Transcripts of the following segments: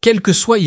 Quelles que soient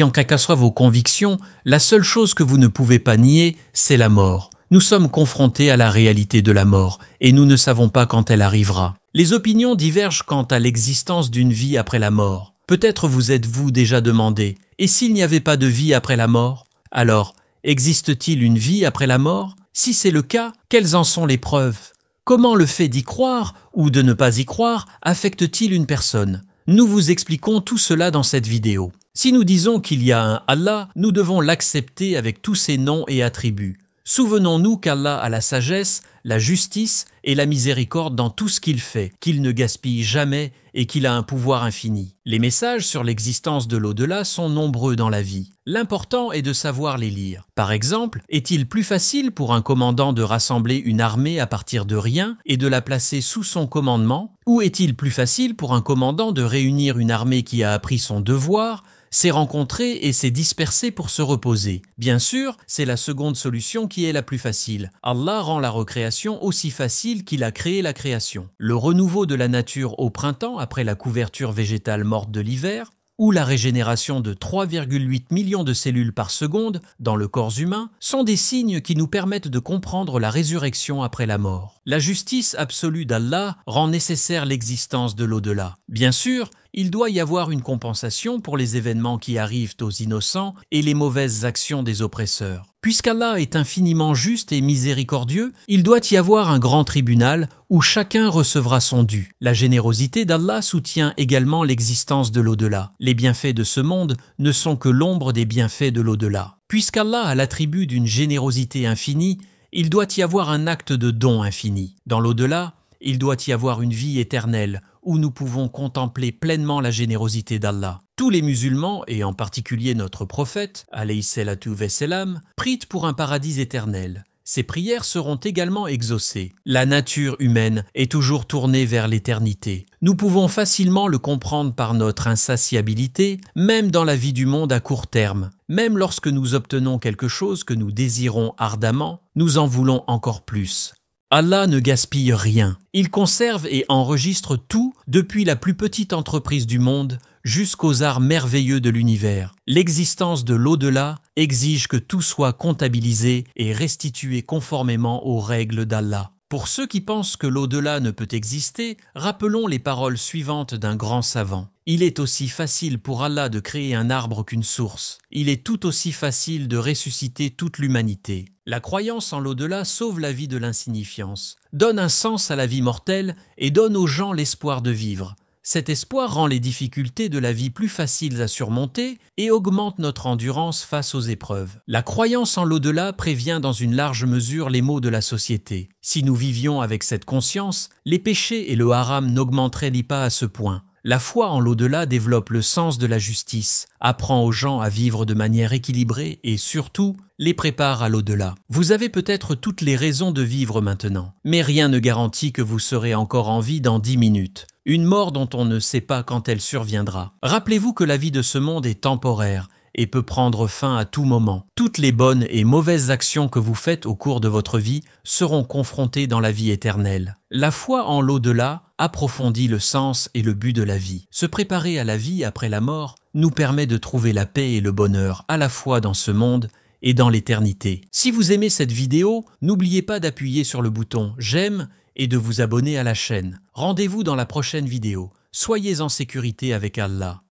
vos convictions, la seule chose que vous ne pouvez pas nier, c'est la mort. Nous sommes confrontés à la réalité de la mort et nous ne savons pas quand elle arrivera. Les opinions divergent quant à l'existence d'une vie après la mort. Peut-être vous êtes-vous déjà demandé, et s'il n'y avait pas de vie après la mort? Alors, existe-t-il une vie après la mort? Si c'est le cas, quelles en sont les preuves? Comment le fait d'y croire ou de ne pas y croire affecte-t-il une personne? Nous vous expliquons tout cela dans cette vidéo. Si nous disons qu'il y a un Allah, nous devons l'accepter avec tous ses noms et attributs. Souvenons-nous qu'Allah a la sagesse, la justice et la miséricorde dans tout ce qu'il fait, qu'il ne gaspille jamais et qu'il a un pouvoir infini. Les messages sur l'existence de l'au-delà sont nombreux dans la vie. L'important est de savoir les lire. Par exemple, est-il plus facile pour un commandant de rassembler une armée à partir de rien et de la placer sous son commandement? Ou est-il plus facile pour un commandant de réunir une armée qui a appris son devoir, s'est rencontré et s'est dispersé pour se reposer? Bien sûr, c'est la seconde solution qui est la plus facile. Allah rend la recréation aussi facile qu'il a créé la création. Le renouveau de la nature au printemps après la couverture végétale morte de l'hiver, ou la régénération de 3,8 millions de cellules par seconde dans le corps humain sont des signes qui nous permettent de comprendre la résurrection après la mort. La justice absolue d'Allah rend nécessaire l'existence de l'au-delà. Bien sûr, il doit y avoir une compensation pour les événements qui arrivent aux innocents et les mauvaises actions des oppresseurs. Puisqu'Allah est infiniment juste et miséricordieux, il doit y avoir un grand tribunal où chacun recevra son dû. La générosité d'Allah soutient également l'existence de l'au-delà. Les bienfaits de ce monde ne sont que l'ombre des bienfaits de l'au-delà. Puisqu'Allah a l'attribut d'une générosité infinie, il doit y avoir un acte de don infini. Dans l'au-delà, il doit y avoir une vie éternelle où nous pouvons contempler pleinement la générosité d'Allah. Tous les musulmans, et en particulier notre prophète, alayhi salatu vesselam, prient pour un paradis éternel. Ces prières seront également exaucées. La nature humaine est toujours tournée vers l'éternité. Nous pouvons facilement le comprendre par notre insatiabilité, même dans la vie du monde à court terme. Même lorsque nous obtenons quelque chose que nous désirons ardemment, nous en voulons encore plus. Allah ne gaspille rien. Il conserve et enregistre tout, depuis la plus petite entreprise du monde jusqu'aux arts merveilleux de l'univers. L'existence de l'au-delà exige que tout soit comptabilisé et restitué conformément aux règles d'Allah. Pour ceux qui pensent que l'au-delà ne peut exister, rappelons les paroles suivantes d'un grand savant. Il est aussi facile pour Allah de créer un arbre qu'une source. Il est tout aussi facile de ressusciter toute l'humanité. La croyance en l'au-delà sauve la vie de l'insignifiance, donne un sens à la vie mortelle et donne aux gens l'espoir de vivre. Cet espoir rend les difficultés de la vie plus faciles à surmonter et augmente notre endurance face aux épreuves. La croyance en l'au-delà prévient dans une large mesure les maux de la société. Si nous vivions avec cette conscience, les péchés et le haram n'augmenteraient pas à ce point. La foi en l'au-delà développe le sens de la justice, apprend aux gens à vivre de manière équilibrée et surtout, les prépare à l'au-delà. Vous avez peut-être toutes les raisons de vivre maintenant, mais rien ne garantit que vous serez encore en vie dans 10 minutes. Une mort dont on ne sait pas quand elle surviendra. Rappelez-vous que la vie de ce monde est temporaire et peut prendre fin à tout moment. Toutes les bonnes et mauvaises actions que vous faites au cours de votre vie seront confrontées dans la vie éternelle. La foi en l'au-delà approfondit le sens et le but de la vie. Se préparer à la vie après la mort nous permet de trouver la paix et le bonheur à la fois dans ce monde et dans l'éternité. Si vous aimez cette vidéo, n'oubliez pas d'appuyer sur le bouton « J'aime » et de vous abonner à la chaîne. Rendez-vous dans la prochaine vidéo. Soyez en sécurité avec Allah.